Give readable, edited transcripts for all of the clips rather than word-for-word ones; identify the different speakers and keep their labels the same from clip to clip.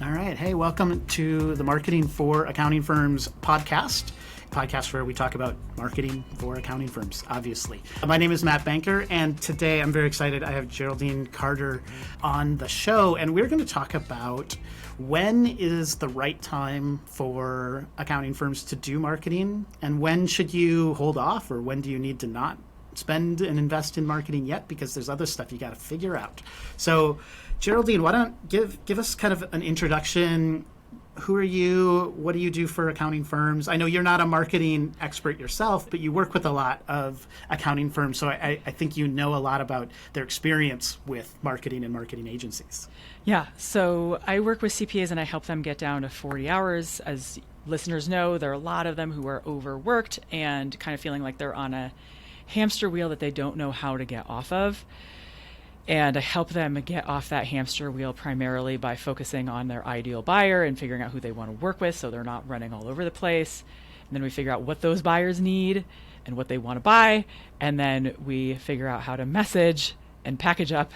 Speaker 1: All right. Hey, welcome to the Marketing for Accounting Firms podcast where we talk about marketing for accounting firms, obviously. My name is Matt Banker, and today I'm very excited. I have Geraldine Carter on the show, and we're going to talk about when is the right time for accounting firms to do marketing, and when should you hold off, or when do you need to not spend and invest in marketing yet because there's other stuff you got to figure out. So Geraldine, why don't give us kind of an introduction. Who are you? What do you do for accounting firms? I know you're not a marketing expert yourself, but you work with a lot of accounting firms. So I think you know a lot about their experience with marketing and marketing agencies.
Speaker 2: Yeah. So I work with CPAs and I help them get down to 40 hours. As listeners know, there are a lot of them who are overworked and kind of feeling like they're on a hamster wheel that they don't know how to get off of. And I help them get off that hamster wheel primarily by focusing on their ideal buyer and figuring out who they want to work with so they're not running all over the place. And then we figure out what those buyers need and what they want to buy. And then we figure out how to message and package up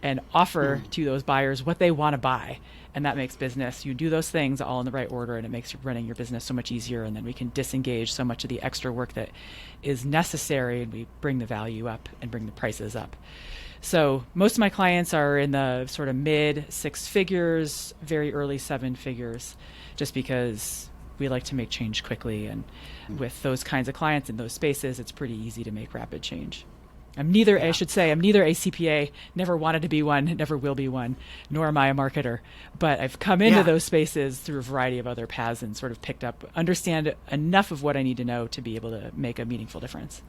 Speaker 2: and offer to those buyers what they want to buy. And that makes business, you do those things all in the right order, and it makes running your business so much easier. And then we can disengage so much of the extra work that is necessary, and we bring the value up and bring the prices up. So most of my clients are in the sort of mid 6 figures, very early 7 figures, just because we like to make change quickly. And with those kinds of clients in those spaces, it's pretty easy to make rapid change. I'm neither a CPA, never wanted to be one, never will be one, nor am I a marketer. But I've come into those spaces through a variety of other paths and sort of understand enough of what I need to know to be able to make a meaningful difference.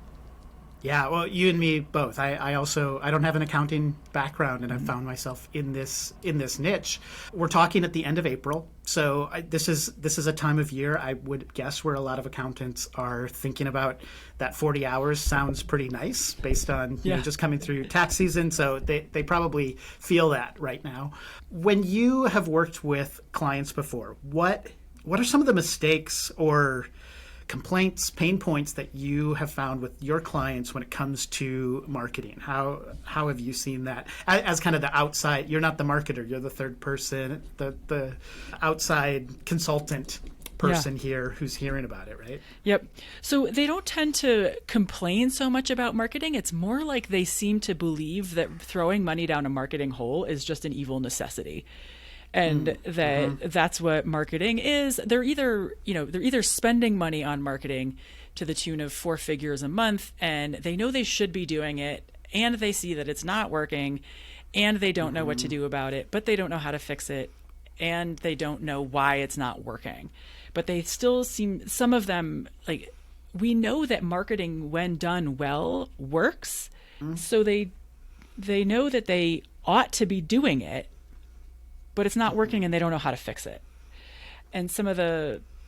Speaker 1: Yeah, well, you and me both. I don't have an accounting background, and I've found myself in this niche. We're talking at the end of April, so this is a time of year I would guess where a lot of accountants are thinking about that 40 hours sounds pretty nice based on just coming through tax season. So they probably feel that right now. When you have worked with clients before, what are some of the mistakes or complaints, pain points that you have found with your clients when it comes to marketing? How have you seen that as kind of the outside? You're not the marketer, you're the third person, the outside consultant person here who's hearing about it, right?
Speaker 2: Yep. So they don't tend to complain so much about marketing. It's more like they seem to believe that throwing money down a marketing hole is just an evil necessity. And that's what marketing is. They're either spending money on marketing to the tune of 4 figures a month, and they know they should be doing it, and they see that it's not working, and they don't know what to do about it, but they don't know how to fix it, and they don't know why it's not working. But they still seem, some of them, like, we know that marketing, when done well, works. So they know that they ought to be doing it, but it's not working and they don't know how to fix it. And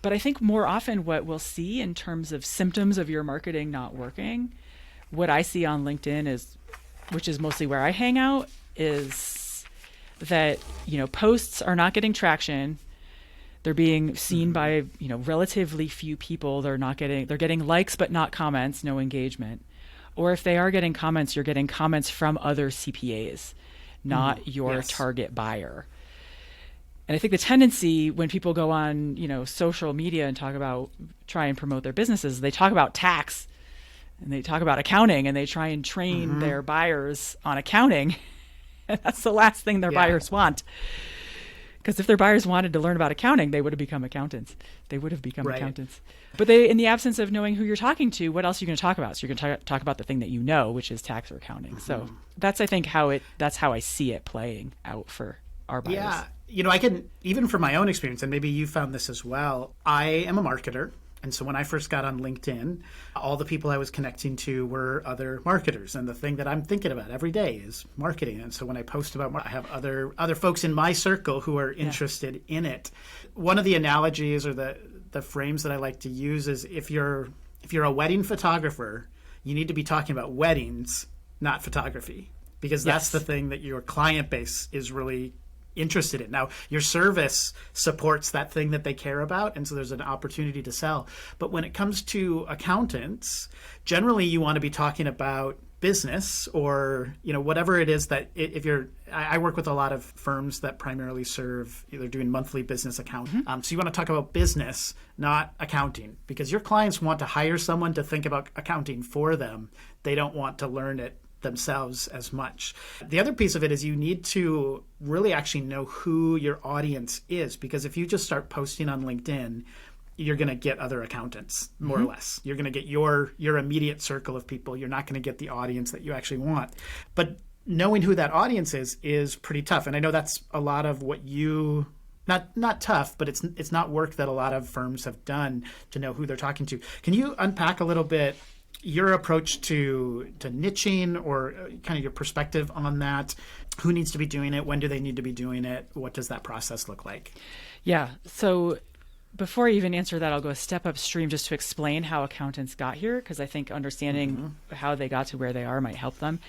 Speaker 2: but I think more often what we'll see in terms of symptoms of your marketing not working, what I see on LinkedIn which is mostly where I hang out, is that, posts are not getting traction. They're being seen by, relatively few people. They're getting likes, but not comments, no engagement. Or if they are getting comments, you're getting comments from other CPAs, not your target buyer. And I think the tendency when people go on, social media and try and promote their businesses, they talk about tax and they talk about accounting and they try and train their buyers on accounting. And that's the last thing their buyers want. Because if their buyers wanted to learn about accounting, they would have become accountants. Accountants. But in the absence of knowing who you're talking to, what else are you going to talk about? So you're going to talk about the thing that you know, which is tax or accounting. So that's, I think, that's how I see it playing out for our buyers.
Speaker 1: Yeah. I can, even from my own experience, and maybe you found this as well, I am a marketer. And so when I first got on LinkedIn, all the people I was connecting to were other marketers. And the thing that I'm thinking about every day is marketing. And so when I post about I have other folks in my circle who are interested in it. One of the analogies or the frames that I like to use is if you're a wedding photographer, you need to be talking about weddings, not photography, because that's the thing that your client base is really interested in. Now, your service supports that thing that they care about, and so there's an opportunity to sell. But when it comes to accountants, generally you want to be talking about business, or whatever it is that if you're I work with a lot of firms that primarily serve either doing monthly business accounting. So you want to talk about business, not accounting, because your clients want to hire someone to think about accounting for them. They don't want to learn it themselves as much. The other piece of it is you need to really actually know who your audience is, because if you just start posting on LinkedIn, you're going to get other accountants, more or less. You're going to get your immediate circle of people. You're not going to get the audience that you actually want. But knowing who that audience is pretty tough. And I know that's a lot of what you, not tough, but it's not work that a lot of firms have done to know who they're talking to. Can you unpack a little bit your approach to niching, or kind of your perspective on that? Who needs to be doing it? When do they need to be doing it? What does that process look like?
Speaker 2: Yeah. So before I even answer that, I'll go a step upstream just to explain how accountants got here, because I think understanding how they got to where they are might help them,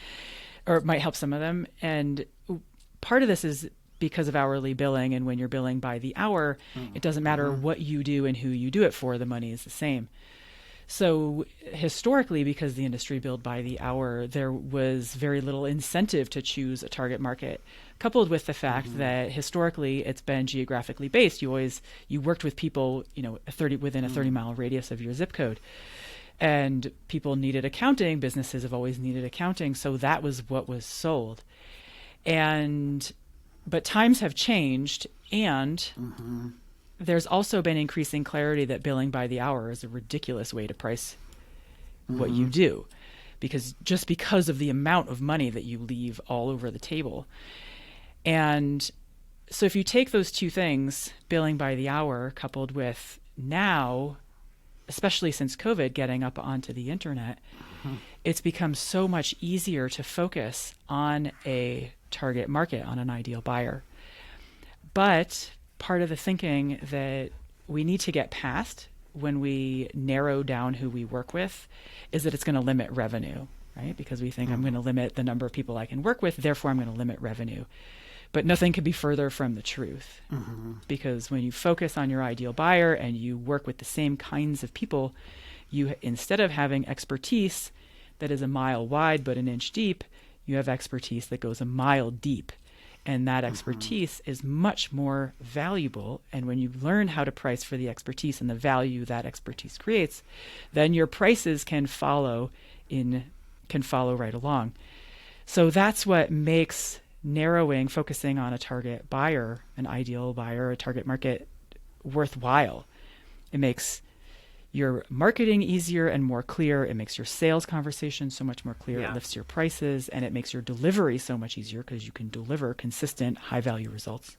Speaker 2: or might help some of them. And part of this is because of hourly billing, and when you're billing by the hour, it doesn't matter what you do and who you do it for, the money is the same. So historically, because the industry billed by the hour, there was very little incentive to choose a target market, coupled with the fact that historically it's been geographically based. You worked with people, within a 30-mile radius of your zip code. And people needed accounting, businesses have always needed accounting, so that was what was sold. But times have changed, and there's also been increasing clarity that billing by the hour is a ridiculous way to price what you do, because of the amount of money that you leave all over the table. And so if you take those two things, billing by the hour coupled with now, especially since COVID, getting up onto the internet, it's become so much easier to focus on a target market, on an ideal buyer. But part of the thinking that we need to get past when we narrow down who we work with is that it's going to limit revenue, right? Because we think I'm going to limit the number of people I can work with, therefore I'm going to limit revenue. But nothing could be further from the truth, because when you focus on your ideal buyer and you work with the same kinds of people, you, instead of having expertise that is a mile wide but an inch deep, you have expertise that goes a mile deep. And that expertise is much more valuable. And when you learn how to price for the expertise and the value that expertise creates, then your prices can follow right along. So that's what makes focusing on a target buyer, an ideal buyer, a target market worthwhile. It makes your marketing easier and more clear. It makes your sales conversation so much more clear. It lifts your prices, and it makes your delivery so much easier because you can deliver consistent, high-value results.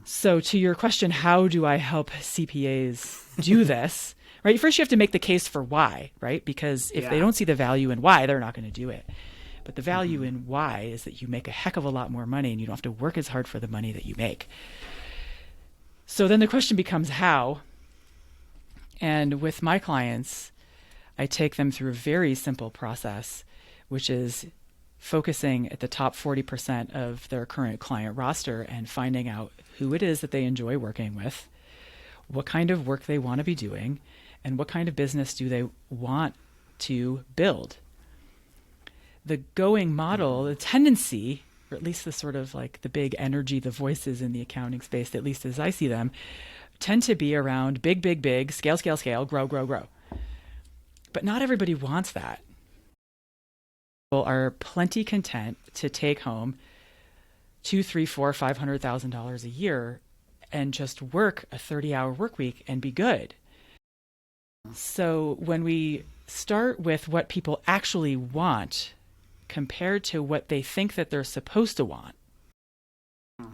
Speaker 2: So to your question, how do I help CPAs do this? Right? First, you have to make the case for why, right? Because if they don't see the value in why, they're not going to do it. But the value in why is that you make a heck of a lot more money, and you don't have to work as hard for the money that you make. So then the question becomes how. And with my clients, I take them through a very simple process, which is focusing at the top 40% of their current client roster and finding out who it is that they enjoy working with, what kind of work they want to be doing, and what kind of business do they want to build. The going model, the tendency, or at least the sort of like the big energy, the voices in the accounting space, at least as I see them, tend to be around big, scale, grow. But not everybody wants that. People are plenty content to take home $200,000, $300,000, $500,000 a year and just work a 30-hour work week and be good. So when we start with what people actually want compared to what they think that they're supposed to want,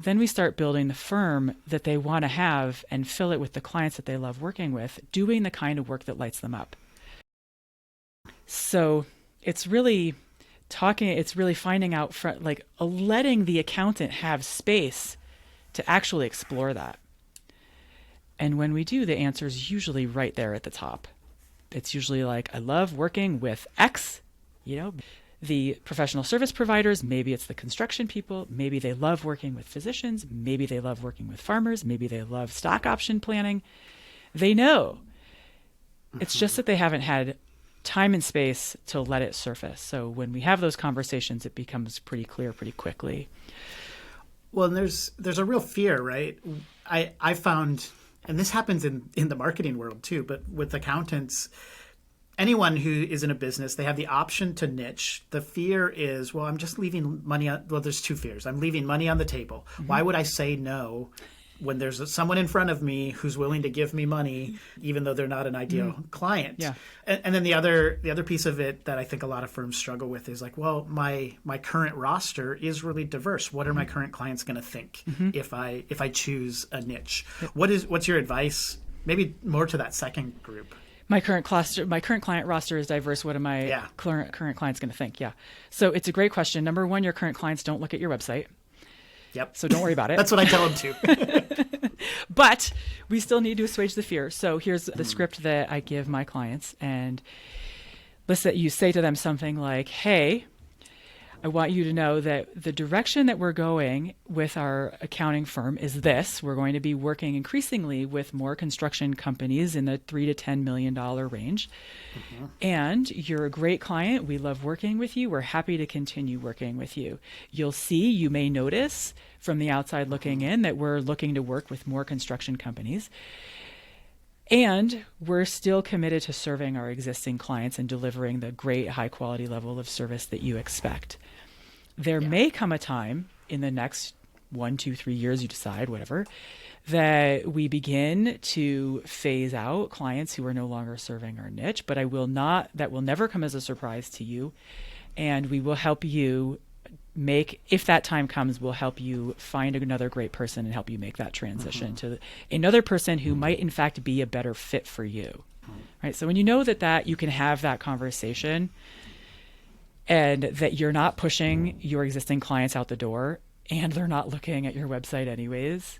Speaker 2: then we start building the firm that they want to have and fill it with the clients that they love working with, doing the kind of work that lights them up. So it's really finding out, letting the accountant have space to actually explore that. And when we do, the answer is usually right there at the top. It's usually like, I love working with X, the professional service providers, maybe it's the construction people, maybe they love working with physicians, maybe they love working with farmers, maybe they love stock option planning. They know. It's just that they haven't had time and space to let it surface. So when we have those conversations, it becomes pretty clear pretty quickly.
Speaker 1: Well, and there's a real fear, right? I found, and this happens in the marketing world too, but with accountants, anyone who is in a business, they have the option to niche. The fear is, well, I'm just leaving money on, well, there's two fears. I'm leaving money on the table. Why would I say no when there's someone in front of me who's willing to give me money, even though they're not an ideal client?
Speaker 2: Yeah.
Speaker 1: And then the other piece of it that I think a lot of firms struggle with is like, well, my current roster is really diverse. What are my current clients going to think if I choose a niche? What's your advice? Maybe more to that second group.
Speaker 2: My current client roster is diverse. What are my current clients going to think? Yeah. So it's a great question. Number one, your current clients don't look at your website.
Speaker 1: Yep.
Speaker 2: So don't worry about it.
Speaker 1: That's what I tell them to.
Speaker 2: But we still need to assuage the fear. So here's the script that I give my clients. And you say to them something like, hey, I want you to know that the direction that we're going with our accounting firm is this. We're going to be working increasingly with more construction companies in the $3 to $10 million range. And you're a great client. We love working with you. We're happy to continue working with you. You may notice from the outside looking in that we're looking to work with more construction companies. And we're still committed to serving our existing clients and delivering the great high quality level of service that you expect. There may come a time in the next 1, 2, 3 years, you decide, whatever, that we begin to phase out clients who are no longer serving our niche, but that will never come as a surprise to you. And we will help you if that time comes, we'll help you find another great person and help you make that transition to another person who might in fact be a better fit for you. Right. So when you know that you can have that conversation and that you're not pushing your existing clients out the door and they're not looking at your website anyways,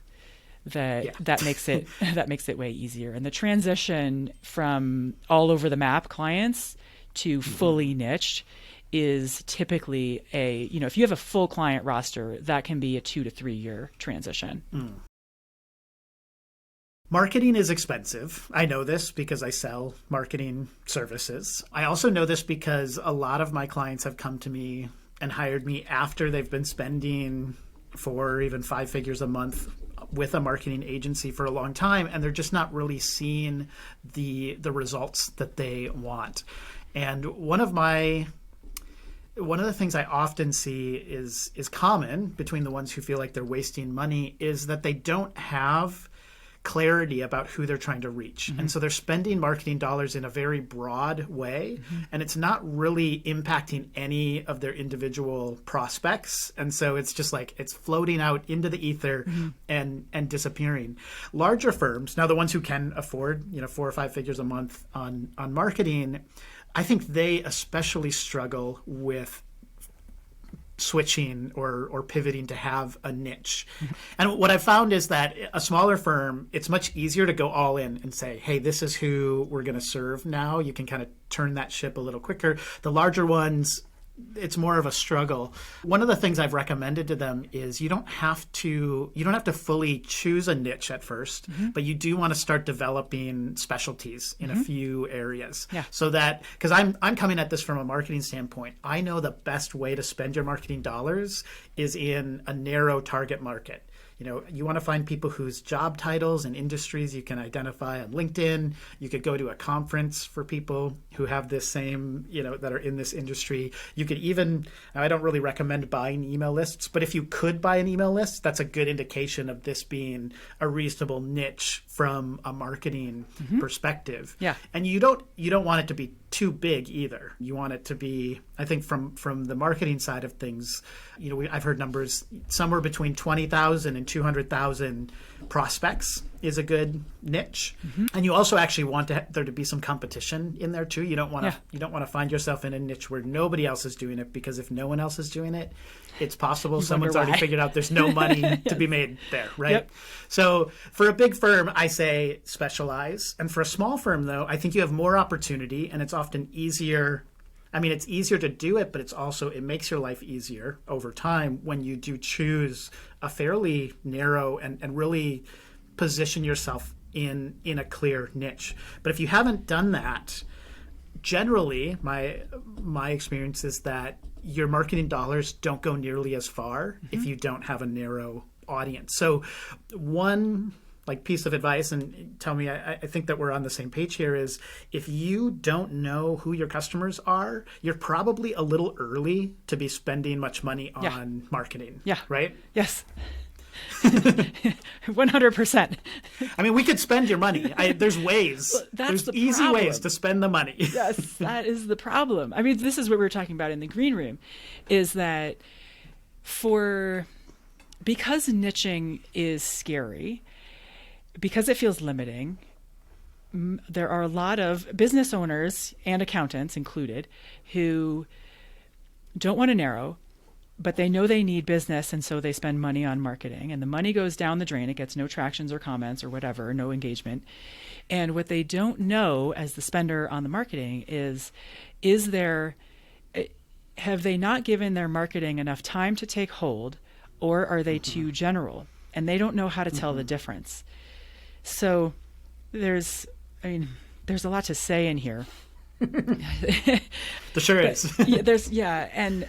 Speaker 2: that makes it way easier. And the transition from all over the map clients to fully niched is typically if you have a full client roster, that can be a 2 to 3 year transition.
Speaker 1: Marketing is expensive. I know this because I sell marketing services. I also know this because a lot of my clients have come to me and hired me after they've been spending 4 or even 5 figures a month with a marketing agency for a long time, and they're just not really seeing the results that they want. And one of the things I often see is common between the ones who feel like they're wasting money is that they don't have clarity about who they're trying to reach. And so they're spending marketing dollars in a very broad way, and it's not really impacting any of their individual prospects. And so it's just like it's floating out into the ether and disappearing. Larger firms, now the ones who can afford 4 or 5 figures a month on marketing, I think they especially struggle with switching or pivoting to have a niche. And what I've found is that a smaller firm, it's much easier to go all in and say, hey, this is who we're going to serve now. You can kind of turn that ship a little quicker. The larger ones, it's more of a struggle. One of the things I've recommended to them is you don't have to fully choose a niche at first, but you do want to start developing specialties in a few areas. Yeah. So that, because I'm coming at this from a marketing standpoint, I know the best way to spend your marketing dollars is in a narrow target market. You want to find people whose job titles and industries you can identify on LinkedIn. You could go to a conference for people who have this same, that are in this industry. You could even, I don't really recommend buying email lists, but if you could buy an email list, that's a good indication of this being a reasonable niche from a marketing perspective. Yeah. And you don't want it to be too big either. You want it to be, I think from the marketing side of things, I've heard numbers somewhere between 20,000 and 200,000 prospects is a good niche. And you also actually want there to be some competition in there too. You don't want to find yourself in a niche where nobody else is doing it, because if no one else is doing it, it's possible someone's already figured out there's no money to be made there, right? Yep. So for a big firm, I say specialize. And for a small firm, though, I think you have more opportunity, and it's often easier. I mean, it's easier to do it, but it makes your life easier over time when you do choose a fairly narrow and really position yourself in a clear niche. But if you haven't done that, generally, my experience is that your marketing dollars don't go nearly as far if you don't have a narrow audience. So one piece of advice, and tell me, I think that we're on the same page here, is if you don't know who your customers are, you're probably a little early to be spending much money on marketing.
Speaker 2: Yeah.
Speaker 1: Right?
Speaker 2: Yes. 100%.
Speaker 1: I mean, we could spend your money. There's ways.
Speaker 2: There's
Speaker 1: the easy
Speaker 2: problem.
Speaker 1: ways to spend the money.
Speaker 2: Yes, that is the problem. I mean, this is what we were talking about in the green room, is that because niching is scary, because it feels limiting, there are a lot of business owners and accountants included who don't want to narrow, but they know they need business, and so they spend money on marketing, and the money goes down the drain. It gets no tractions or comments or whatever, no engagement. And what they don't know as the spender on the marketing have they not given their marketing enough time to take hold, or are they too general? And they don't know how to tell the difference. So there's a lot to say in here.
Speaker 1: There sure is.
Speaker 2: And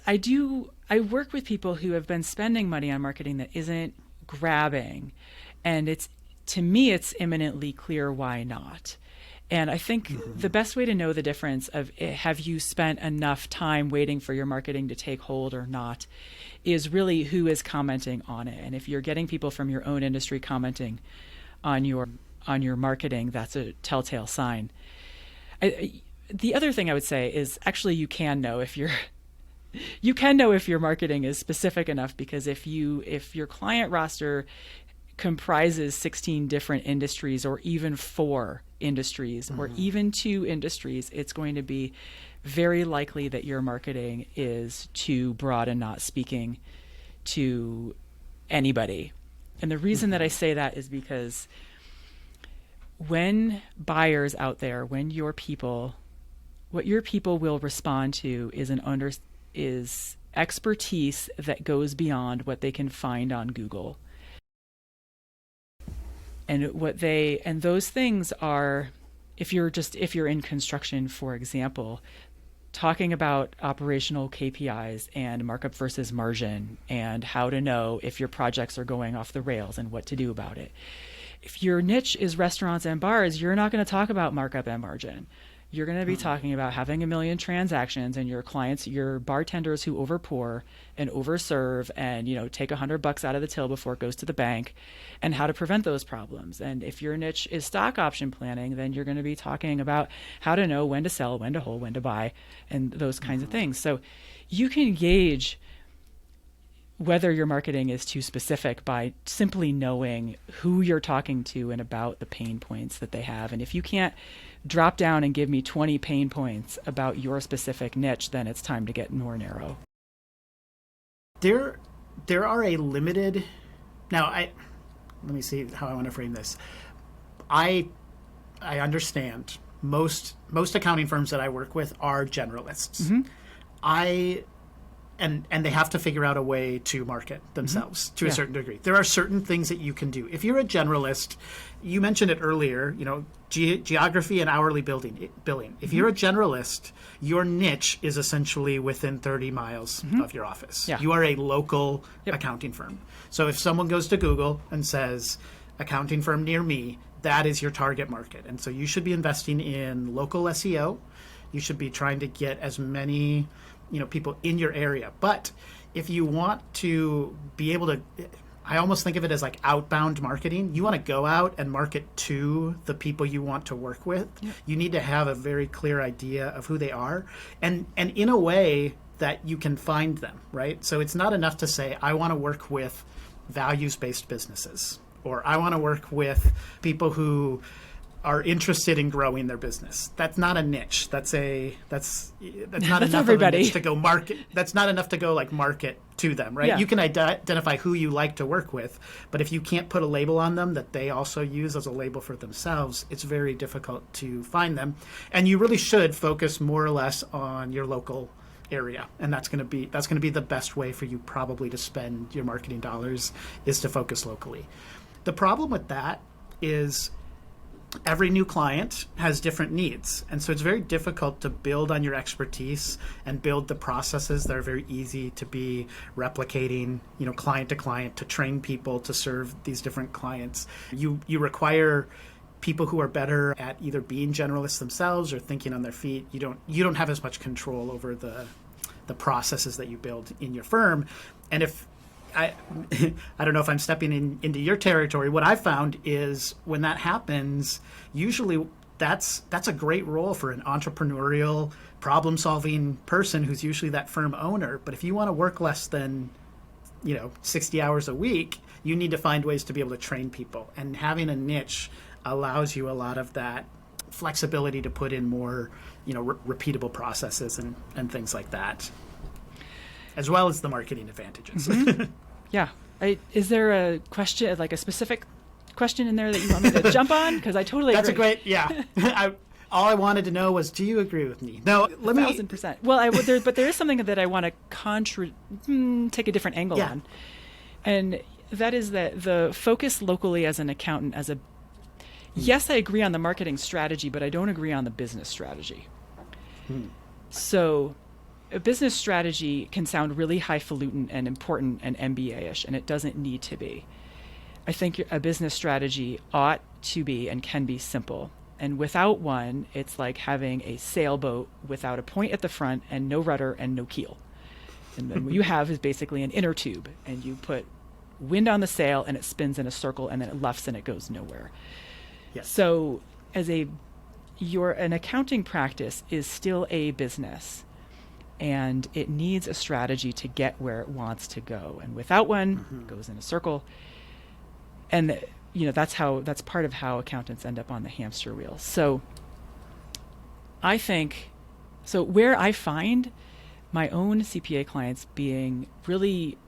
Speaker 2: I work with people who have been spending money on marketing that isn't grabbing, and to me it's imminently clear why not. And I think the best way to know the difference of have you spent enough time waiting for your marketing to take hold or not is really who is commenting on it. And if you're getting people from your own industry commenting on your marketing, that's a telltale sign. The other thing I would say is actually you can know if your marketing is specific enough, because if your client roster comprises 16 different industries, or even 4 industries, or even 2 industries, it's going to be very likely that your marketing is too broad and not speaking to anybody. And the reason that I say that is because when buyers out there, what your people will respond to is expertise that goes beyond what they can find on Google. And those things are, if you're in construction, for example, talking about operational KPIs and markup versus margin, and how to know if your projects are going off the rails and what to do about it. If your niche is restaurants and bars, you're not going to talk about markup and margin. You're going to be talking about having 1 million transactions, and your clients, your bartenders who overpour and overserve and, take $100 out of the till before it goes to the bank, and how to prevent those problems. And if your niche is stock option planning, then you're going to be talking about how to know when to sell, when to hold, when to buy, and those kinds of things. So you can gauge whether your marketing is too specific by simply knowing who you're talking to and about the pain points that they have. And if you can't drop down and give me 20 pain points about your specific niche, then it's time to get more narrow.
Speaker 1: There are a limited. Now, let me see how I want to frame this. I understand most accounting firms that I work with are generalists. And they have to figure out a way to market themselves to a certain degree. There are certain things that you can do. If you're a generalist, you mentioned it earlier, geography and hourly billing. If you're a generalist, your niche is essentially within 30 miles of your office. Yeah. You are a local accounting firm. So if someone goes to Google and says, accounting firm near me, that is your target market. And so you should be investing in local SEO. You should be trying to get as many people in your area. But if you want to be able to, I almost think of it as like outbound marketing. You want to go out and market to the people you want to work with. Yep. You need to have a very clear idea of who they are, and in a way that you can find them, right? So it's not enough to say, I want to work with values-based businesses, or I want to work with people who are interested in growing their business. That's not a niche. That's not enough
Speaker 2: everybody.
Speaker 1: Of a niche to go market. That's not enough to go market to them, right? Yeah. You can identify who you like to work with, but if you can't put a label on them that they also use as a label for themselves, it's very difficult to find them. And you really should focus more or less on your local area, and that's going to be the best way for you probably to spend your marketing dollars, is to focus locally. The problem with that is every new client has different needs. And so it's very difficult to build on your expertise and build the processes that are very easy to be replicating, client to client, to train people to serve these different clients. You require people who are better at either being generalists themselves or thinking on their feet. You don't have as much control over the processes that you build in your firm. And if I don't know if I'm stepping into your territory. What I've found is when that happens, usually that's a great role for an entrepreneurial, problem-solving person who's usually that firm owner. But if you want to work less than 60 hours a week, you need to find ways to be able to train people. And having a niche allows you a lot of that flexibility to put in more repeatable processes and things like that, as well as the marketing advantages.
Speaker 2: Mm-hmm. Yeah. Is there a question, like a specific question in there that you want me to jump on? Because I totally
Speaker 1: That's
Speaker 2: agree.
Speaker 1: a great, yeah. All I wanted to know was, do you agree with me? No, let me.
Speaker 2: 1,000%. Well, but there is something that I want to take a different angle on. And that is that the focus locally as an accountant, yes, I agree on the marketing strategy, but I don't agree on the business strategy. So a business strategy can sound really highfalutin and important and MBA-ish, and it doesn't need to be. I think a business strategy ought to be and can be simple. And without one, it's like having a sailboat without a point at the front and no rudder and no keel. And then what you have is basically an inner tube, and you put wind on the sail and it spins in a circle and then it luffs and it goes nowhere.
Speaker 1: Yes.
Speaker 2: So an accounting practice is still a business, and it needs a strategy to get where it wants to go. And without one, it goes in a circle. And that's part of how accountants end up on the hamster wheel. So I think, where I find my own CPA clients being really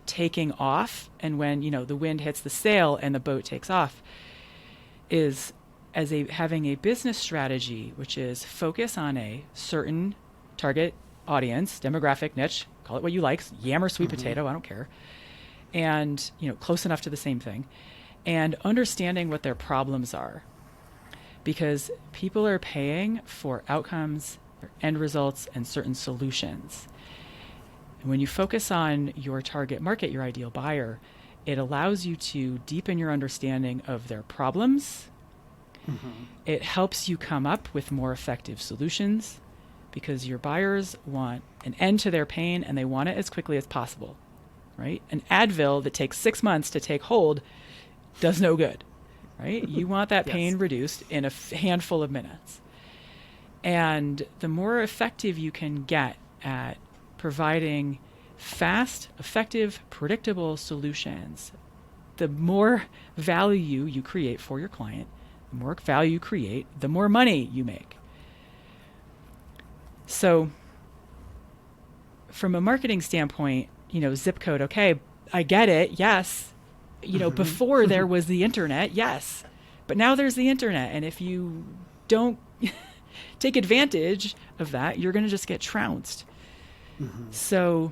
Speaker 2: taking off, and when, the wind hits the sail and the boat takes off, is having a business strategy, which is focus on a certain target audience, demographic, niche, call it what you like, yam or sweet potato, I don't care. And, close enough to the same thing. And understanding what their problems are. Because people are paying for outcomes, or end results, and certain solutions. And when you focus on your target market, your ideal buyer, it allows you to deepen your understanding of their problems. It helps you come up with more effective solutions, because your buyers want an end to their pain and they want it as quickly as possible, right? An Advil that takes 6 months to take hold does no good, right? You want that pain reduced in a handful of minutes. And the more effective you can get at providing fast, effective, predictable solutions, the more value you create for your client, the more value you create, the more money you make. So from a marketing standpoint, zip code, okay, I get it, yes. Before there was the internet, yes. But now there's the internet, and if you don't take advantage of that, you're going to just get trounced. So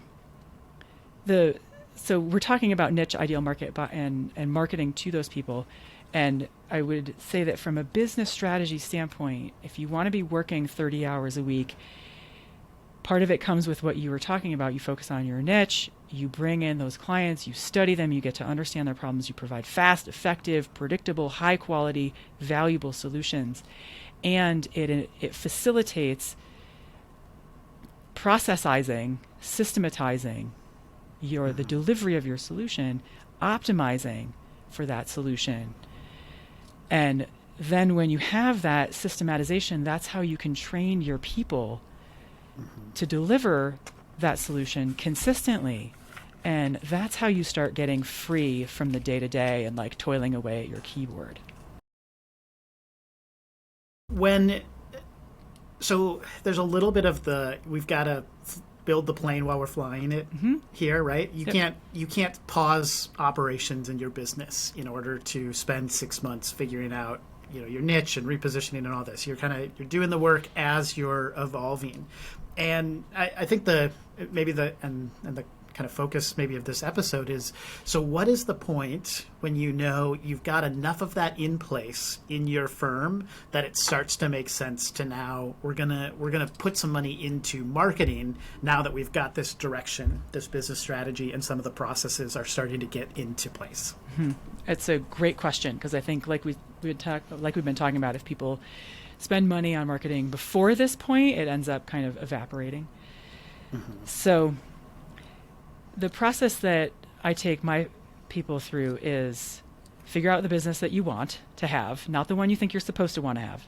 Speaker 2: we're talking about niche, ideal market, and marketing to those people. And I would say that from a business strategy standpoint, if you want to be working 30 hours a week, part of it comes with what you were talking about. You focus on your niche, you bring in those clients, you study them, you get to understand their problems, you provide fast, effective, predictable, high quality, valuable solutions. And it facilitates processizing, systematizing the delivery of your solution, optimizing for that solution. And then when you have that systematization, that's how you can train your people to deliver that solution consistently. And that's how you start getting free from the day-to-day and like toiling away at your keyboard.
Speaker 1: So there's a little bit of we've got to build the plane while we're flying it here, right? You can't pause operations in your business in order to spend 6 months figuring out your niche and repositioning and all this. You're doing the work as you're evolving. And I think the kind of focus maybe of this episode is, so what is the point when you know you've got enough of that in place in your firm that it starts to make sense to now we're gonna put some money into marketing now that we've got this direction, this business strategy, and some of the processes are starting to get into place?
Speaker 2: It's a great question, because I think like we've been talking about, if people spend money on marketing before this point, it ends up kind of evaporating. So the process that I take my people through is figure out the business that you want to have, not the one you think you're supposed to want to have.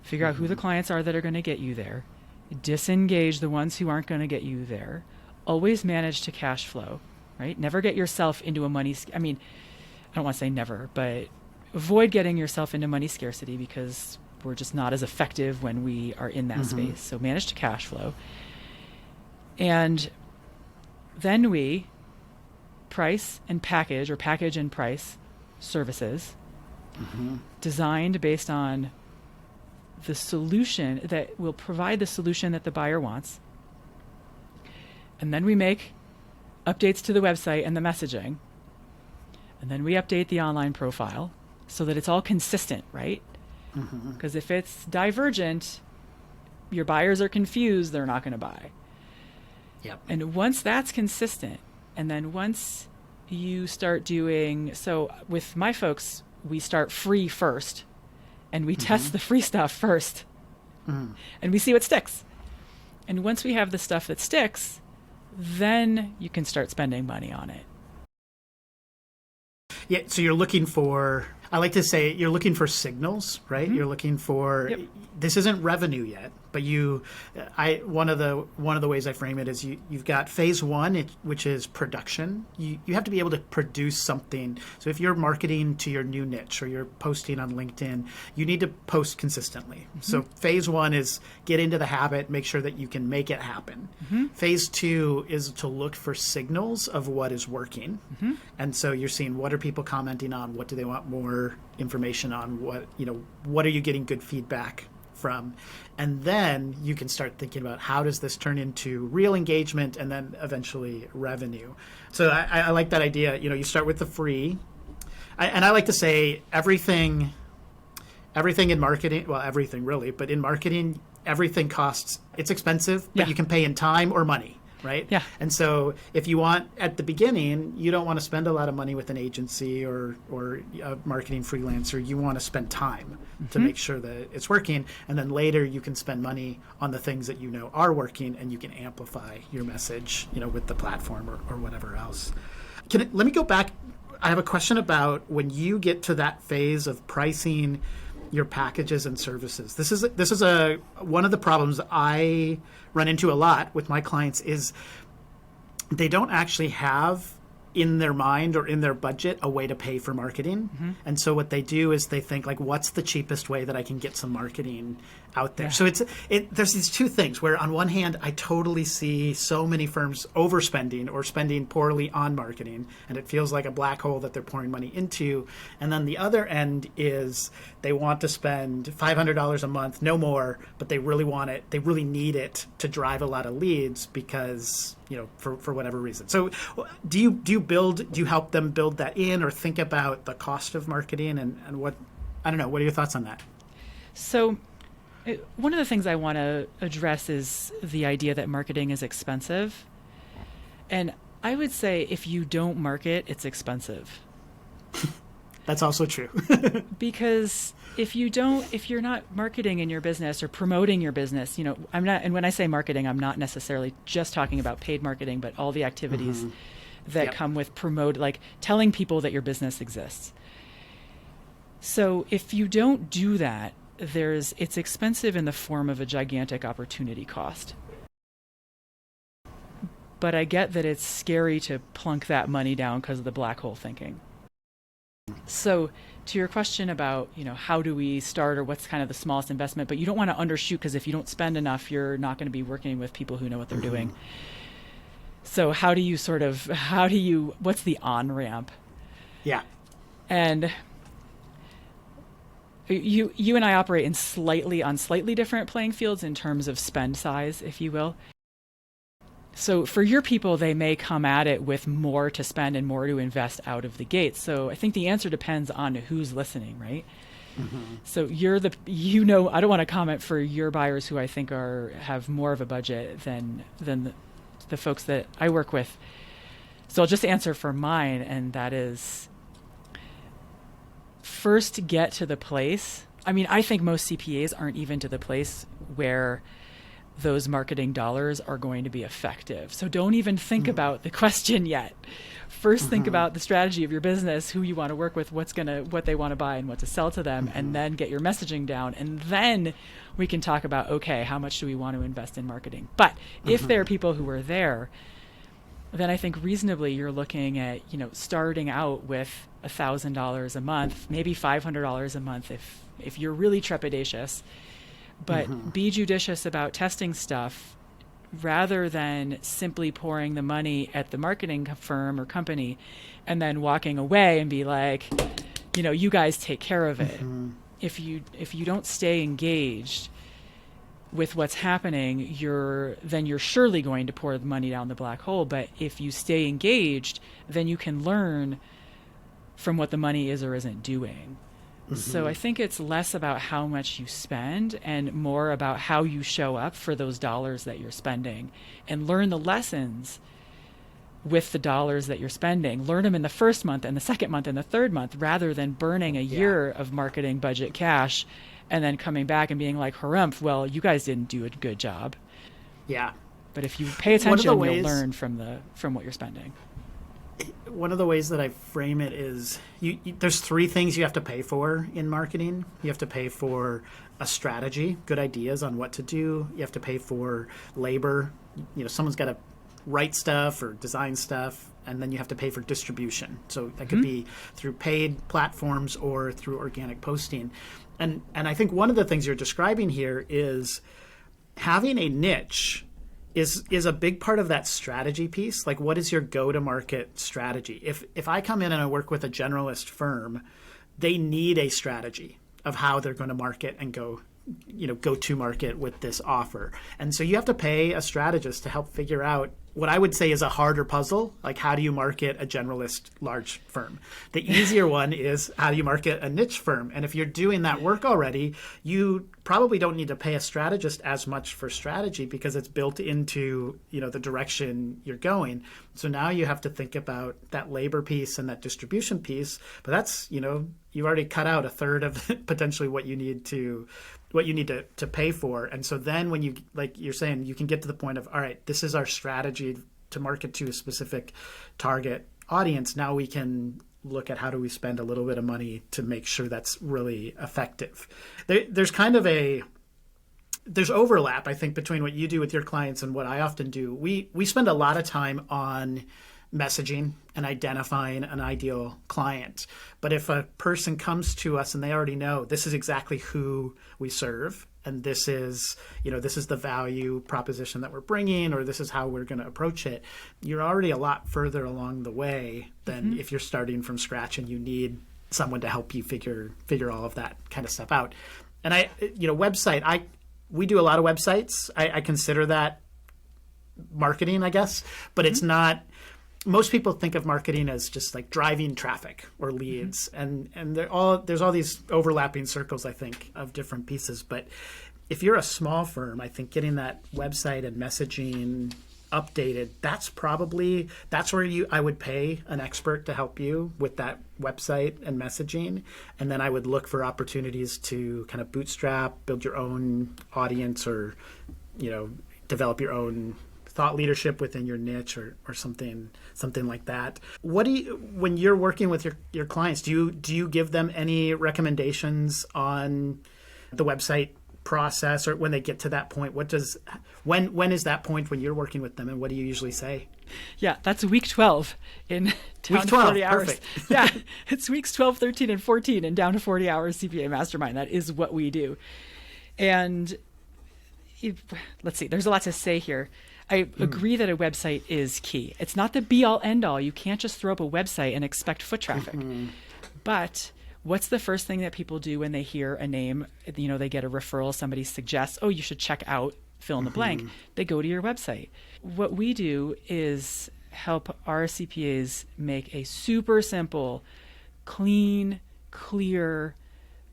Speaker 2: Figure out who the clients are that are going to get you there. Disengage the ones who aren't going to get you there. Always manage to cash flow, right? Never get yourself into a money... I mean, I don't want to say never, but avoid getting yourself into money scarcity, because we're just not as effective when we are in that space. So manage to cash flow. And then we price and package, or package and price services designed based on the solution that will provide the solution that the buyer wants. And then we make updates to the website and the messaging. And then we update the online profile so that it's all consistent, right? Because if it's divergent, your buyers are confused, they're not going to buy.
Speaker 1: Yep.
Speaker 2: And once that's consistent, and then once you start doing, so with my folks, we start free first, and we test the free stuff first, and we see what sticks. And once we have the stuff that sticks, then you can start spending money on it.
Speaker 1: Yeah, so you're looking for, I like to say, you're looking for signals, right? You're looking for, this isn't revenue yet, but one of the ways I frame it is you've got phase one, which is production. You have to be able to produce something. So if you're marketing to your new niche, or you're posting on LinkedIn, you need to post consistently. So phase one is get into the habit, make sure that you can make it happen. Phase two is to look for signals of what is working. And so you're seeing, what are people commenting on? What do they want more information on? What are you getting good feedback from? And then you can start thinking about, how does this turn into real engagement and then eventually revenue? So I like that idea. You start with the free. And I like to say everything in marketing, well, everything really, but in marketing, everything costs. It's expensive, but you can pay in time or money. Right?
Speaker 2: Yeah.
Speaker 1: And so if you want, at the beginning, you don't want to spend a lot of money with an agency or a marketing freelancer. You want to spend time to make sure that it's working. And then later you can spend money on the things that you know are working, and you can amplify your message, with the platform or whatever else. Let me go back. I have a question about when you get to that phase of pricing your packages and services. This is one of the problems I run into a lot with my clients is they don't actually have in their mind or in their budget a way to pay for marketing. And so what they do is they think, like, what's the cheapest way that I can get some marketing out there? So there's these two things where, on one hand, I totally see so many firms overspending or spending poorly on marketing, and it feels like a black hole that they're pouring money into. And then the other end is they want to spend $500 a month, no more, but they really want it. They really need it to drive a lot of leads because, for whatever reason. So do you help them build that in, or think about the cost of marketing and what are your thoughts on that?
Speaker 2: So one of the things I want to address is the idea that marketing is expensive. And I would say if you don't market, it's expensive.
Speaker 1: That's also true.
Speaker 2: Because if you're not marketing in your business or promoting your business, and when I say marketing, I'm not necessarily just talking about paid marketing, but all the activities that come with like telling people that your business exists. So if you don't do that, it's expensive in the form of a gigantic opportunity cost. But I get that it's scary to plunk that money down because of the black hole thinking. So to your question about, how do we start, or what's kind of the smallest investment, but you don't want to undershoot, because if you don't spend enough, you're not going to be working with people who know what they're doing. So what's the on-ramp?
Speaker 1: Yeah.
Speaker 2: And you and I operate on slightly different playing fields in terms of spend size, if you will. So for your people, they may come at it with more to spend and more to invest out of the gate. So I think the answer depends on who's listening, right? So I don't want to comment for your buyers who I think have more of a budget than the folks that I work with. So I'll just answer for mine, and that is, first get to the place. I mean, I think most CPAs aren't even to the place where those marketing dollars are going to be effective. So don't even think about the question yet. First, think about the strategy of your business, who you want to work with, what they want to buy and what to sell to them, and then get your messaging down. And then we can talk about, okay, how much do we want to invest in marketing? But if there are people who are there, then I think reasonably you're looking at, starting out with $1,000 a month, maybe $500 a month if you're really trepidatious. But be judicious about testing stuff rather than simply pouring the money at the marketing firm or company and then walking away and be like, you guys take care of it. If you don't stay engaged with what's happening, you're surely going to pour the money down the black hole. But if you stay engaged, then you can learn from what the money is or isn't doing. So I think it's less about how much you spend and more about how you show up for those dollars that you're spending, and learn the lessons with the dollars that you're spending. Learn them in the first month and the second month and the third month, rather than burning a year of marketing budget cash and then coming back and being like, harumph, well, you guys didn't do a good job.
Speaker 1: Yeah.
Speaker 2: But if you pay attention, you'll learn from what you're spending.
Speaker 1: One of the ways that I frame it is there's three things you have to pay for in marketing. You have to pay for a strategy, good ideas on what to do. You have to pay for labor. Someone's got to write stuff or design stuff. And then you have to pay for distribution. So that could be through paid platforms or through organic posting. And I think one of the things you're describing here is having a niche is a big part of that strategy piece. Like, what is your go-to-market strategy? If I come in and I work with a generalist firm, they need a strategy of how they're going to market and go to market with this offer. And so you have to pay a strategist to help figure out what I would say is a harder puzzle, like how do you market a generalist large firm? The easier one is how do you market a niche firm? And if you're doing that work already, you probably don't need to pay a strategist as much for strategy because it's built into the direction you're going. So now you have to think about that labor piece and that distribution piece. But that's you've already cut out a third of potentially what you need to pay for. And so then when you, like you're saying, you can get to the point of, all right, this is our strategy to market to a specific target audience. Now we can look at how do we spend a little bit of money to make sure that's really effective. There's overlap, I think, between what you do with your clients and what I often do. We spend a lot of time on messaging and identifying an ideal client. But if a person comes to us and they already know this is exactly who we serve, and this is the value proposition that we're bringing, or this is how we're going to approach it, you're already a lot further along the way than if you're starting from scratch and you need someone to help you figure all of that kind of stuff out. And we do a lot of websites. I consider that marketing, I guess, but it's not. Most people think of marketing as just like driving traffic or leads, and there's all these overlapping circles, I think, of different pieces. But if you're a small firm, I think getting that website and messaging updated, that's where I would pay an expert to help you with that website and messaging. And then I would look for opportunities to kind of bootstrap, build your own audience, or develop your own thought leadership within your niche or something like that. When you're working with your clients, do you give them any recommendations on the website process, or when they get to that point? When is that point when you're working with them, and what do you usually say?
Speaker 2: Yeah, that's week 12 in down
Speaker 1: week 12,
Speaker 2: to 40 hours.
Speaker 1: Perfect.
Speaker 2: Yeah, it's weeks 12, 13, and 14 and down to 40 hours CPA Mastermind. That is what we do. And let's see, there's a lot to say here. I agree that a website is key. It's not the be-all, end-all. You can't just throw up a website and expect foot traffic. But what's the first thing that people do when they hear a name? They get a referral, somebody suggests, oh, you should check out fill in the blank, they go to your website. What we do is help our CPAs make a super simple, clean, clear,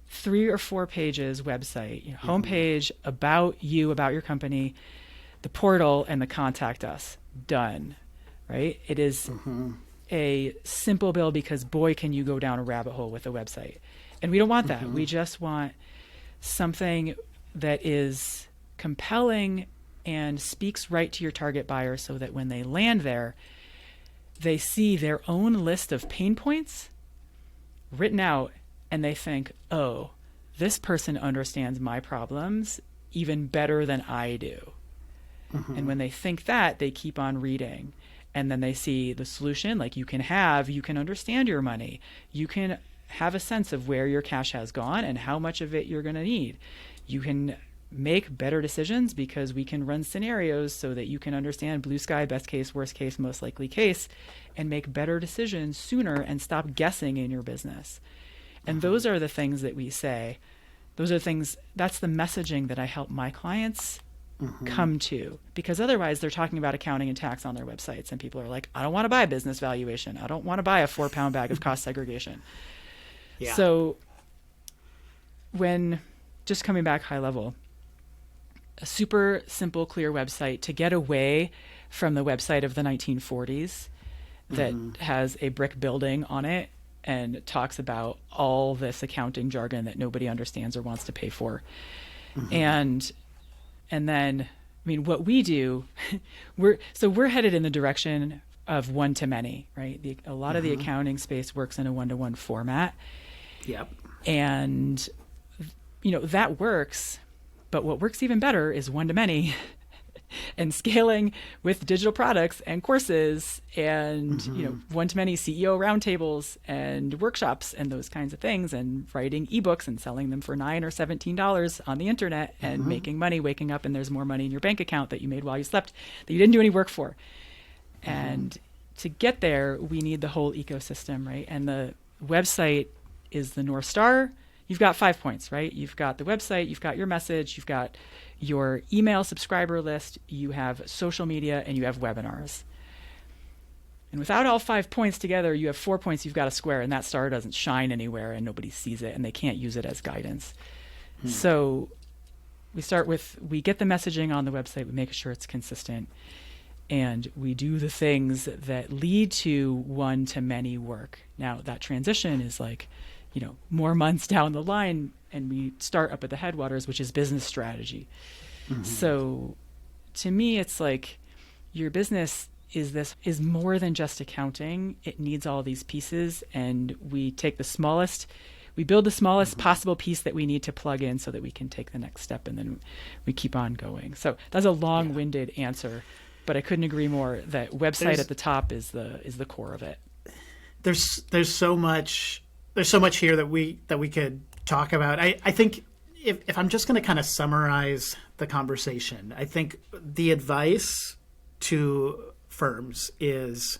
Speaker 2: 3 or 4 pages website, homepage, about you, about your company, the portal, and the contact us. Done. Right? It is a simple bill because boy, can you go down a rabbit hole with a website. And we don't want that. We just want something that is compelling and speaks right to your target buyer so that when they land there, they see their own list of pain points written out and they think, oh, this person understands my problems even better than I do. And when they think that, they keep on reading. And then they see the solution, like you can understand your money. You can have a sense of where your cash has gone and how much of it you're going to need. You can make better decisions because we can run scenarios so that you can understand blue sky, best case, worst case, most likely case, and make better decisions sooner and stop guessing in your business. And those are the things that we say. Those are things, that's the messaging that I help my clients come to, because otherwise they're talking about accounting and tax on their websites and people are like, I don't want to buy business valuation. I don't want to buy a 4-pound bag of cost segregation. Yeah. So when just coming back high level, a super simple, clear website to get away from the website of the 1940s that has a brick building on it and talks about all this accounting jargon that nobody understands or wants to pay for. And then, I mean, what we do, we're headed in the direction of one-to-many, right? A lot of the accounting space works in a one-to-one format.
Speaker 1: Yep.
Speaker 2: And, that works. But what works even better is one-to-many and scaling with digital products and courses and, one-to-many CEO roundtables and workshops and those kinds of things, and writing ebooks and selling them for $9 or $17 on the internet and making money, waking up and there's more money in your bank account that you made while you slept that you didn't do any work for. And to get there, we need the whole ecosystem, right? And the website is the North Star. You've got 5 points, right? You've got the website, you've got your message, you've got your email subscriber list, you have social media, and you have webinars. And without all 5 points together, you have 4 points you've got a square, and that star doesn't shine anywhere and nobody sees it and they can't use it as guidance. So we start with, we get the messaging on the website, we make sure it's consistent, and we do the things that lead to one-to-many work. Now, that transition is like, more months down the line, and we start up at the headwaters, which is business strategy. So to me, it's like your business is more than just accounting. It needs all these pieces, and we build the smallest possible piece that we need to plug in so that we can take the next step, and then we keep on going. So that's a long-winded answer, but I couldn't agree more that website at the top is the core of it.
Speaker 1: There's so much here that we could talk about. I think if I'm just going to kind of summarize the conversation, I think the advice to firms is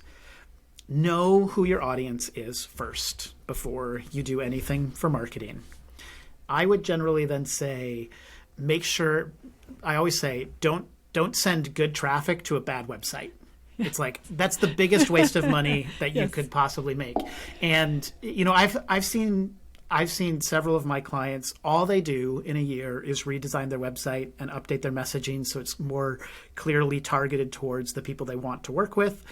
Speaker 1: know who your audience is first before you do anything for marketing. I would generally then say, I always say, don't send good traffic to a bad website. It's like, that's the biggest waste of money that you could possibly make. And, I've seen several of my clients, all they do in a year is redesign their website and update their messaging so it's more clearly targeted towards the people they want to work with.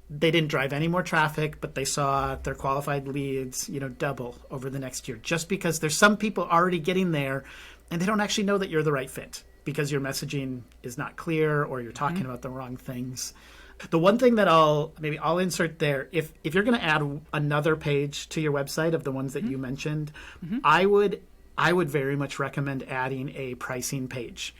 Speaker 1: They didn't drive any more traffic, but they saw their qualified leads, double over the next year, just because there's some people already getting there and they don't actually know that you're the right fit because your messaging is not clear or you're talking about the wrong things. The one thing that I'll insert there, if you're going to add another page to your website of the ones that you mentioned, I would very much recommend adding a pricing page.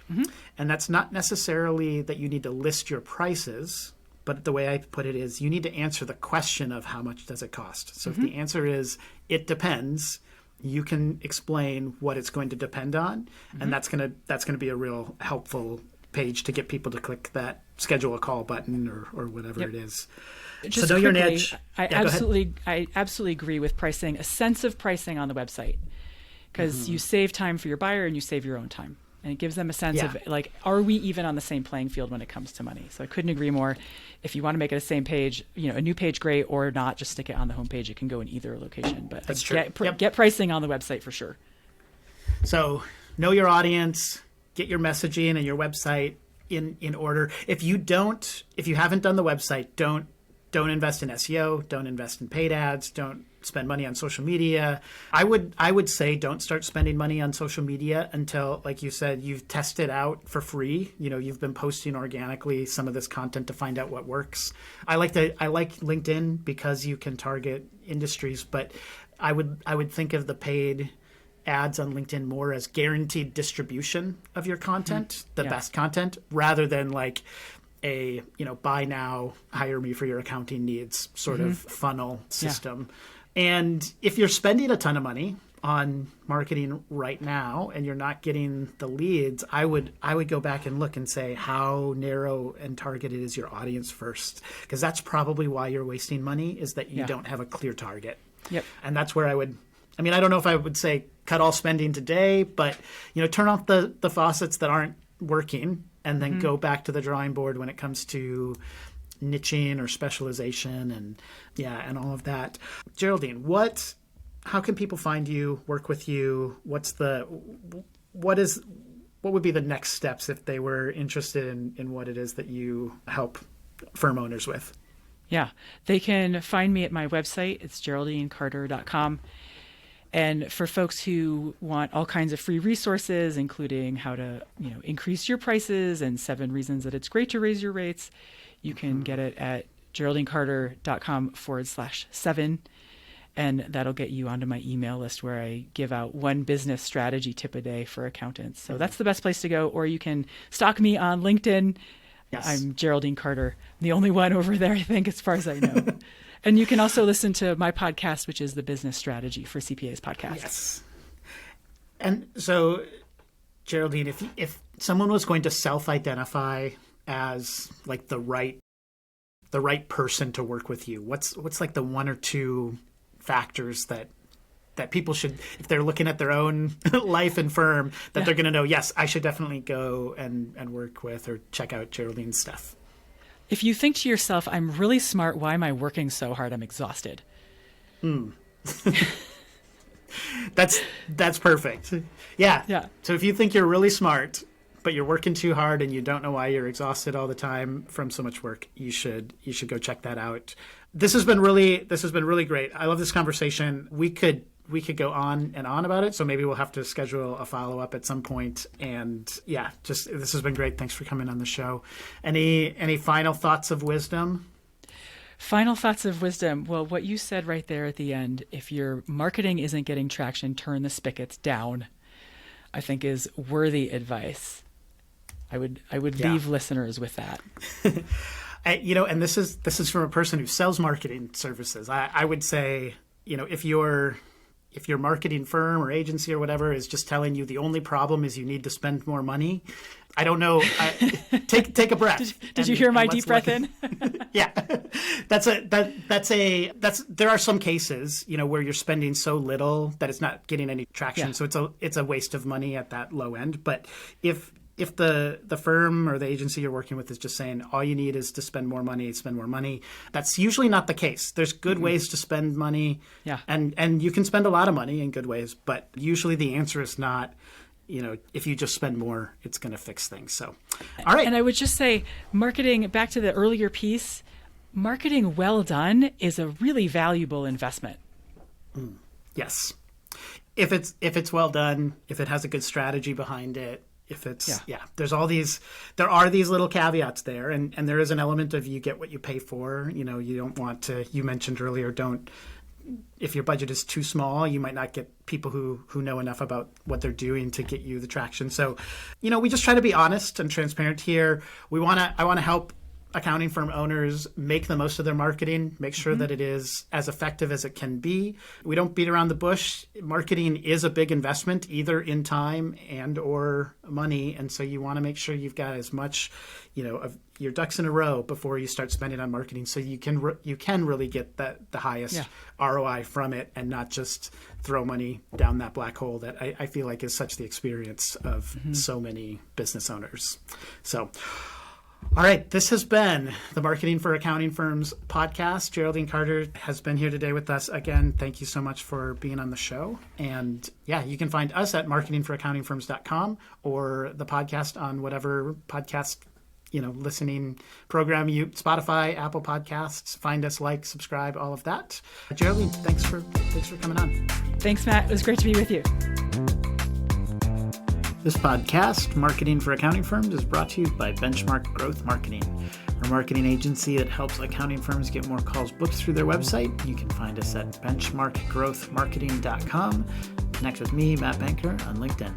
Speaker 1: And that's not necessarily that you need to list your prices, but the way I put it is you need to answer the question of how much does it cost. So if the answer is it depends, you can explain what it's going to depend on, and that's going to be a real helpful page to get people to click that schedule a call button or whatever it is.
Speaker 2: Just
Speaker 1: so know
Speaker 2: quickly,
Speaker 1: your niche.
Speaker 2: I absolutely agree with pricing, a sense of pricing on the website, because you save time for your buyer and you save your own time. And it gives them a sense
Speaker 1: Yeah.
Speaker 2: of like, are we even on the same playing field when it comes to money? So I couldn't agree more. If you want to make it a same page, a new page, great, or not, just stick it on the homepage. It can go in either location. But
Speaker 1: That's true.
Speaker 2: Get pricing on the website for sure.
Speaker 1: So know your audience, get your messaging and your website in order. If you haven't done the website, don't invest in SEO, don't invest in paid ads, don't spend money on social media. I would say don't start spending money on social media until, like you said, you've tested out for free. You've been posting organically some of this content to find out what works. I like LinkedIn because you can target industries, but I would think of the paid ads on LinkedIn more as guaranteed distribution of your content, the best content, rather than like a buy now, hire me for your accounting needs sort of funnel system. And if you're spending a ton of money on marketing right now and you're not getting the leads, I would go back and look and say, how narrow and targeted is your audience first? Because that's probably why you're wasting money, is that you don't have a clear target.
Speaker 2: Yep.
Speaker 1: And that's where I don't know if I would say cut all spending today, but turn off the faucets that aren't working and then go back to the drawing board when it comes to niching or specialization and all of that. Geraldine, how can people find you, work with you? What would be the next steps if they were interested in what it is that you help firm owners with?
Speaker 2: Yeah, they can find me at my website. It's geraldinecarter.com. And for folks who want all kinds of free resources, including how to, increase your prices and 7 reasons that it's great to raise your rates, you can get it at geraldinecarter.com/7. And that'll get you onto my email list where I give out 1 business strategy tip a day for accountants. So that's the best place to go. Or you can stalk me on LinkedIn. Yes. I'm Geraldine Carter, the only one over there, I think, as far as I know. And you can also listen to my podcast, which is the Business Strategy for CPAs podcast.
Speaker 1: Yes. And so, Geraldine, if someone was going to self-identify as like the right person to work with you, what's like the 1 or 2 factors that people should, if they're looking at their own life and firm, that they're going to know, yes, I should definitely go and work with or check out Geraldine's stuff?
Speaker 2: If you think to yourself, I'm really smart, why am I working so hard? I'm exhausted.
Speaker 1: That's perfect. Yeah. So if you think you're really smart, but you're working too hard and you don't know why you're exhausted all the time from so much work, you should go check that out. This has been really great. I love this conversation. We could go on and on about it, so maybe we'll have to schedule a follow-up at some point. And this has been great. Thanks for coming on the show. Any final thoughts of wisdom?
Speaker 2: Final thoughts of wisdom. Well, what you said right there at the end, if your marketing isn't getting traction, turn the spigots down, I think is worthy advice. I would leave listeners with that.
Speaker 1: And this is from a person who sells marketing services. I would say, if your marketing firm or agency or whatever is just telling you the only problem is you need to spend more money, I don't know. Take a breath.
Speaker 2: Did you hear my deep breath in?
Speaker 1: Yeah, there are some cases, where you're spending so little that it's not getting any traction. Yeah. So it's a waste of money at that low end. But if the firm or the agency you're working with is just saying all you need is to spend more money, that's usually not the case. There's good ways to spend money, and you can spend a lot of money in good ways, but usually the answer is not, if you just spend more, it's going to fix things. So, all right.
Speaker 2: And I would just say, marketing, back to the earlier piece, marketing well done is a really valuable investment.
Speaker 1: Yes. If it's well done, if it has a good strategy behind it, if it's, there are these little caveats there, and there is an element of you get what you pay for. You don't want to, you mentioned earlier, if your budget is too small, you might not get people who know enough about what they're doing to get you the traction. So, we just try to be honest and transparent here. I want to help accounting firm owners make the most of their marketing, make sure that it is as effective as it can be. We don't beat around the bush. Marketing is a big investment, either in time and or money. And so you want to make sure you've got as much, of your ducks in a row before you start spending on marketing, so you can really get the highest ROI from it, and not just throw money down that black hole that I feel like is such the experience of so many business owners. So, all right, this has been the Marketing for Accounting Firms podcast. Geraldine Carter has been here today with us. Again, thank you so much for being on the show. And you can find us at marketingforaccountingfirms.com, or the podcast on whatever podcast listening program Spotify, Apple Podcasts. Find us, subscribe, all of that. Geraldine, thanks for coming on.
Speaker 2: Thanks, Matt. It was great to be with you.
Speaker 1: This podcast, Marketing for Accounting Firms, is brought to you by Benchmark Growth Marketing, a marketing agency that helps accounting firms get more calls booked through their website. You can find us at benchmarkgrowthmarketing.com. Connect with me, Matt Banker, on LinkedIn.